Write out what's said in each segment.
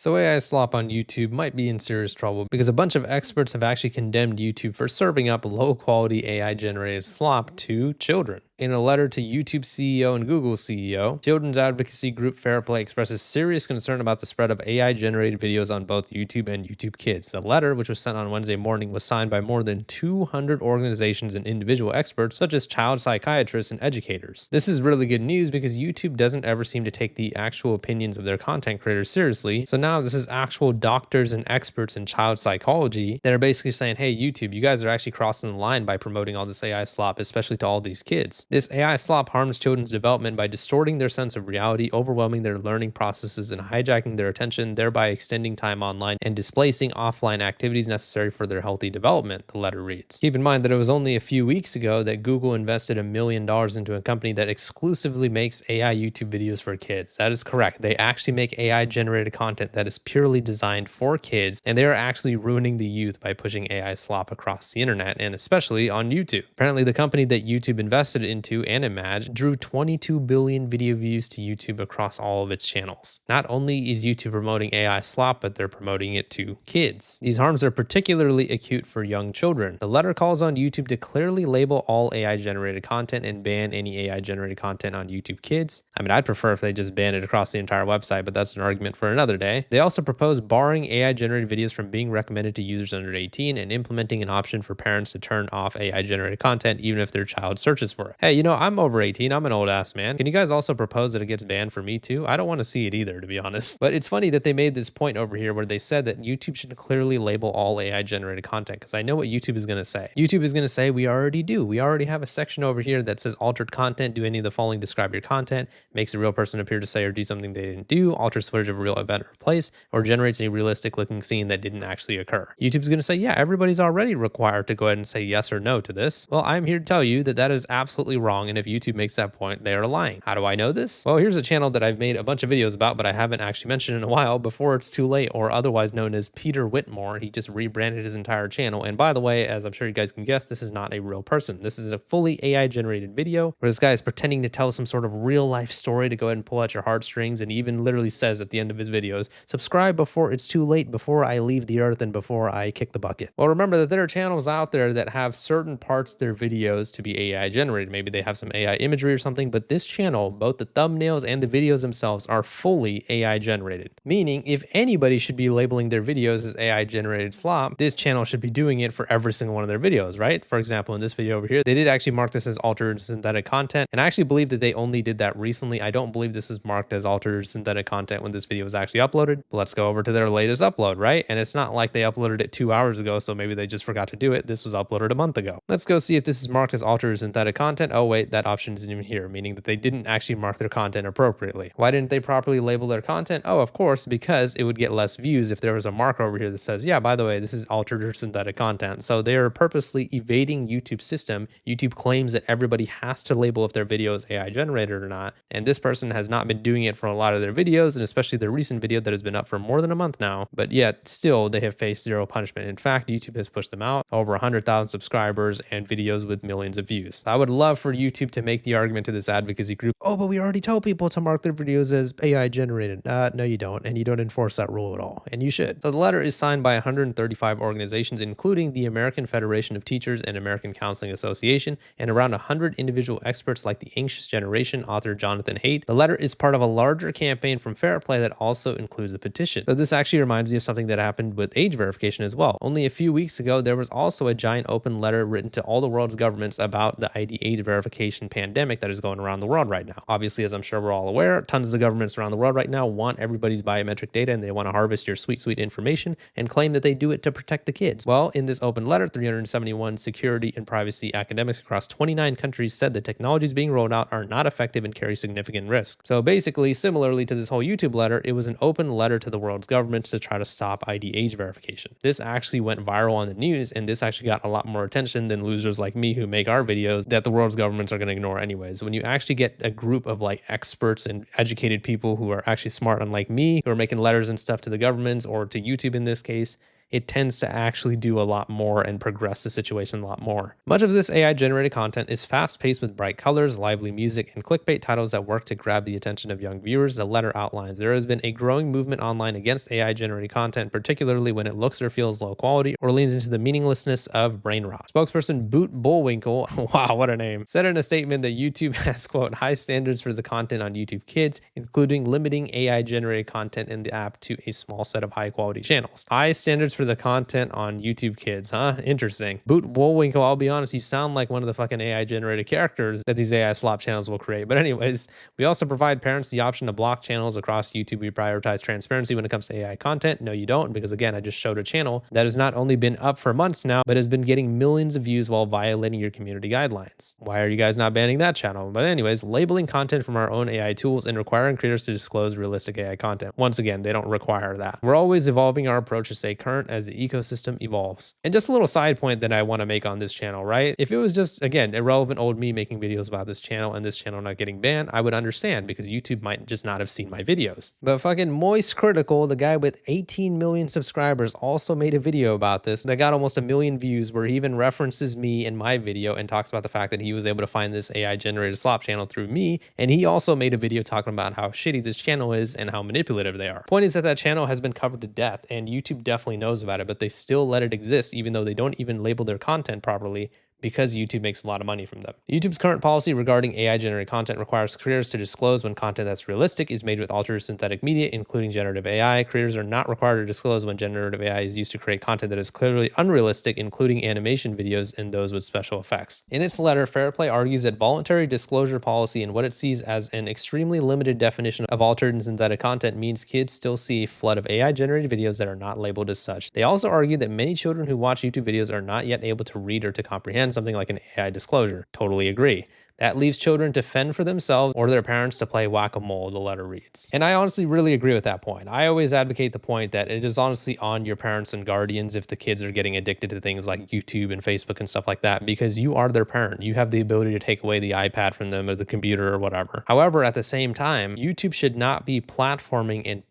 So AI slop on YouTube might be in serious trouble because a bunch of experts have actually condemned YouTube for serving up low quality AI generated slop to children. In a letter to YouTube CEO and Google CEO, children's advocacy group Fair Play expresses serious concern about the spread of AI generated videos on both YouTube and YouTube Kids. The letter, which was sent on Wednesday morning, was signed by more than 200 organizations and individual experts such as child psychiatrists and educators. This is really good news because YouTube doesn't ever seem to take the actual opinions of their content creators seriously. So now this is actual doctors and experts in child psychology that are basically saying, hey, YouTube, you guys are actually crossing the line by promoting all this AI slop, especially to all these kids. This AI slop harms children's development by distorting their sense of reality, overwhelming their learning processes, and hijacking their attention, thereby extending time online and displacing offline activities necessary for their healthy development, the letter reads. Keep in mind that it was only a few weeks ago that Google invested $1 million into a company that exclusively makes AI YouTube videos for kids. That is correct. They actually make AI generated content that is purely designed for kids, and they are actually ruining the youth by pushing AI slop across the internet and especially on YouTube. Apparently, the company that YouTube invested into, Animage, drew 22 billion video views to YouTube across all of its channels. Not only is YouTube promoting AI slop, but they're promoting it to kids. These harms are particularly acute for young children. The letter calls on YouTube to clearly label all AI generated content and ban any AI generated content on YouTube Kids. I mean, I'd prefer if they just banned it across the entire website, but that's an argument for another day. They also propose barring AI generated videos from being recommended to users under 18 and implementing an option for parents to turn off AI generated content even if their child searches for it. Hey, you know, I'm over 18. I'm an old ass man. Can you guys also propose that it gets banned for me too? I don't want to see it either, to be honest. But it's funny that they made this point over here where they said that YouTube should clearly label all AI generated content, because I know what YouTube is going to say. YouTube is going to say, we already do. We already have a section over here that says altered content. Do any of the following describe your content? Makes a real person appear to say or do something they didn't do, alters footage of a real event or place, or generates a realistic looking scene that didn't actually occur. YouTube's going to say, yeah, everybody's already required to go ahead and say yes or no to this. Well, I'm here to tell you that that is absolutely wrong, and if YouTube makes that point, they are lying. How do I know this? Well, here's a channel that I've made a bunch of videos about, but I haven't actually mentioned in a while, Before It's Too Late, or otherwise known as Peter Whitmore. He just rebranded his entire channel, and by the way, as I'm sure you guys can guess, this is not a real person. This is a fully AI generated video where this guy is pretending to tell some sort of real life story to go ahead and pull at your heartstrings, and even literally says at the end of his videos, subscribe before it's too late, before I leave the earth, and before I kick the bucket. Well, remember that there are channels out there that have certain parts of their videos to be AI generated. Maybe they have some AI imagery or something, but this channel, both the thumbnails and the videos themselves, are fully AI generated. Meaning, if anybody should be labeling their videos as AI generated slop, this channel should be doing it for every single one of their videos, right? For example, in this video over here, they did actually mark this as altered synthetic content, and I actually believe that they only did that recently. I don't believe this was marked as altered synthetic content when this video was actually uploaded. But let's go over to their latest upload, right? And it's not like they uploaded it 2 hours ago, so maybe they just forgot to do it. This was uploaded a month ago. Let's go see if this is marked as altered synthetic content. Oh wait, that option isn't even here, meaning that they didn't actually mark their content appropriately. Why didn't they properly label their content? Oh, of course, because it would get less views if there was a marker over here that says, yeah, by the way, this is altered or synthetic content. So they are purposely evading YouTube's system. YouTube claims that everybody has to label if their video is AI generated or not, and this person has not been doing it for a lot of their videos, and especially their recent video that has been up for more than a month now, but yet still they have faced zero punishment. In fact, YouTube has pushed them out over 100,000 subscribers and videos with millions of views. I would love for YouTube to make the argument to this advocacy group, oh, but we already told people to mark their videos as AI generated. No, you don't, and you don't enforce that rule at all, and you should. So the letter is signed by 135 organizations, including the American Federation of Teachers and American Counseling Association, and around 100 individual experts like the Anxious Generation author Jonathan Haidt. The letter is part of a larger campaign from Fair Play that also includes a petition. So this actually reminds me of something that happened with age verification as well. Only a few weeks ago, there was also a giant open letter written to all the world's governments about the ID age verification pandemic that is going around the world right now. Obviously, as I'm sure we're all aware, tons of governments around the world right now want everybody's biometric data, and they want to harvest your sweet, sweet information and claim that they do it to protect the kids. Well, in this open letter, 371 security and privacy academics across 29 countries said the technologies being rolled out are not effective and carry significant risks. So basically, similarly to this whole YouTube letter, it was an open letter to the world's governments to try to stop ID age verification. This actually went viral on the news, and this actually got a lot more attention than losers like me who make our videos that the world's governments are going to ignore anyways. When you actually get a group of like experts and educated people who are actually smart, unlike me, who are making letters and stuff to the governments or to YouTube in this case, it tends to actually do a lot more and progress the situation a lot more. Much of this AI generated content is fast paced with bright colors, lively music, and clickbait titles that work to grab the attention of young viewers. The letter outlines there has been a growing movement online against AI generated content, particularly when it looks or feels low quality or leans into the meaninglessness of brain rot. Spokesperson Boot Bullwinkle, wow, what a name, said in a statement that YouTube has, quote, high standards for the content on YouTube Kids, including limiting AI generated content in the app to a small set of high quality channels. High standards for the content on YouTube Kids, huh? Interesting. Boot Bullwinkle, I'll be honest, you sound like one of the fucking AI generated characters that these AI slop channels will create. But anyways, we also provide parents the option to block channels across YouTube. We prioritize transparency when it comes to AI content. No, you don't, because again, I just showed a channel that has not only been up for months now, but has been getting millions of views while violating your community guidelines. Why are you guys not banning that channel? But anyways, labeling content from our own AI tools and requiring creators to disclose realistic AI content. Once again, they don't require that. We're always evolving our approach to stay current as the ecosystem evolves. And just a little side point that I want to make on this channel, right? If it was just, again, irrelevant old me making videos about this channel and this channel not getting banned, I would understand because YouTube might just not have seen my videos. But fucking Moist Critical, the guy with 18 million subscribers, also made a video about this that got almost 1 million views, where he even references me in my video and talks about the fact that he was able to find this AI generated slop channel through me. And he also made a video talking about how shitty this channel is and how manipulative they are. Point is that that channel has been covered to death, and YouTube definitely knows about it, but they still let it exist even though they don't even label their content properly, because YouTube makes a lot of money from them. YouTube's current policy regarding AI-generated content requires creators to disclose when content that's realistic is made with altered synthetic media, including generative AI. Creators are not required to disclose when generative AI is used to create content that is clearly unrealistic, including animation videos and those with special effects. In its letter, Fairplay argues that voluntary disclosure policy and what it sees as an extremely limited definition of altered and synthetic content means kids still see a flood of AI-generated videos that are not labeled as such. They also argue that many children who watch YouTube videos are not yet able to read or to comprehend something like an AI disclosure. Totally agree. That leaves children to fend for themselves or their parents to play whack-a-mole, the letter reads. And I honestly really agree with that point. I always advocate the point that it is honestly on your parents and guardians if the kids are getting addicted to things like YouTube and Facebook and stuff like that, because you are their parent. You have the ability to take away the iPad from them or the computer or whatever. However, at the same time, YouTube should not be platforming and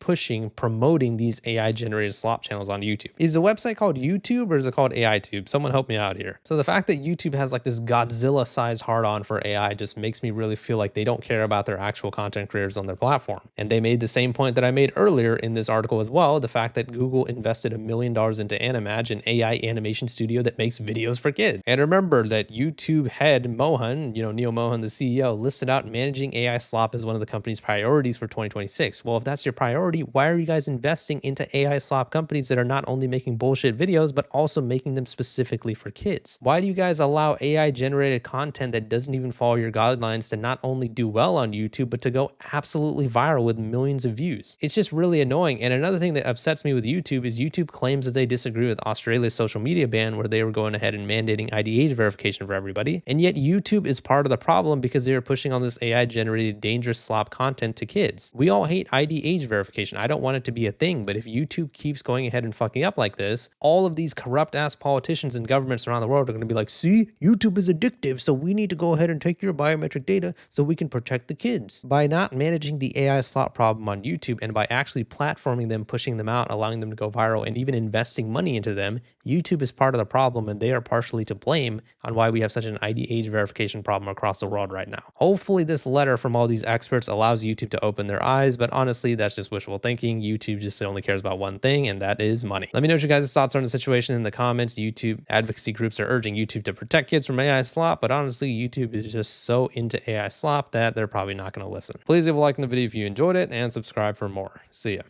promoting these AI-generated slop channels on YouTube. Is the website called YouTube or is it called AITube? Someone help me out here. So the fact that YouTube has like this Godzilla-sized hard-on for AI just makes me really feel like they don't care about their actual content creators on their platform. And they made the same point that I made earlier in this article as well, the fact that Google invested $1 million into Animage, an AI animation studio that makes videos for kids. And remember that YouTube head Mohan, Neil Mohan, the CEO, listed out managing AI slop as one of the company's priorities for 2026. Well, if that's your priority, why are you guys investing into AI slop companies that are not only making bullshit videos, but also making them specifically for kids? Why do you guys allow AI generated content that doesn't even follow your guidelines to not only do well on YouTube, but to go absolutely viral with millions of views? It's just really annoying. And another thing that upsets me with YouTube is YouTube claims that they disagree with Australia's social media ban, where they were going ahead and mandating ID age verification for everybody. And yet YouTube is part of the problem because they are pushing all this AI generated dangerous slop content to kids. We all hate ID age verification. I don't want it to be a thing, but if YouTube keeps going ahead and fucking up like this, all of these corrupt ass politicians and governments around the world are going to be like, see, YouTube is addictive, so we need to go ahead and take your biometric data so we can protect the kids. By not managing the AI slot problem on YouTube and by actually platforming them, pushing them out, allowing them to go viral, and even investing money into them, YouTube is part of the problem, and they are partially to blame on why we have such an ID age verification problem across the world right now. Hopefully this letter from all these experts allows YouTube to open their eyes, but honestly, that's just wishful thinking. YouTube just only cares about one thing, and that is money. Let me know what your guys' thoughts are on the situation in the comments. YouTube advocacy groups are urging YouTube to protect kids from AI slop, but honestly, YouTube is just so into AI slop that they're probably not going to listen. Please leave a like on the video if you enjoyed it and subscribe for more. See ya.